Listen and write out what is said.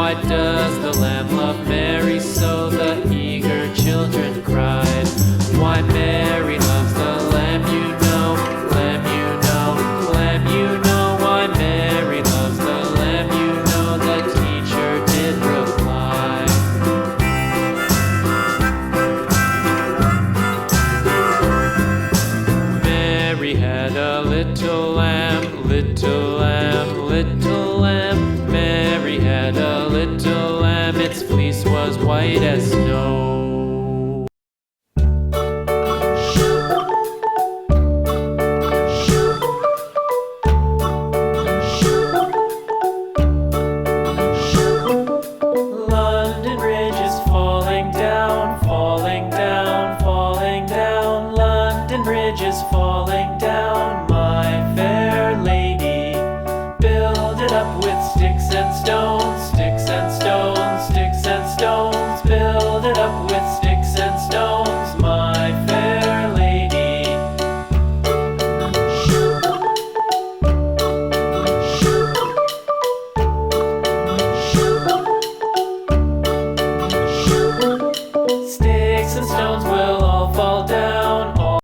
Why does the lamb love Mary so? The eager children cried. Why Mary loves the lamb, you know, lamb, you know, lamb, you know. Why Mary loves the lamb, you know, the teacher did reply. Mary had a little lamb, little lamb, little lamb. Mary had a little lamb, its fleece was white as snow.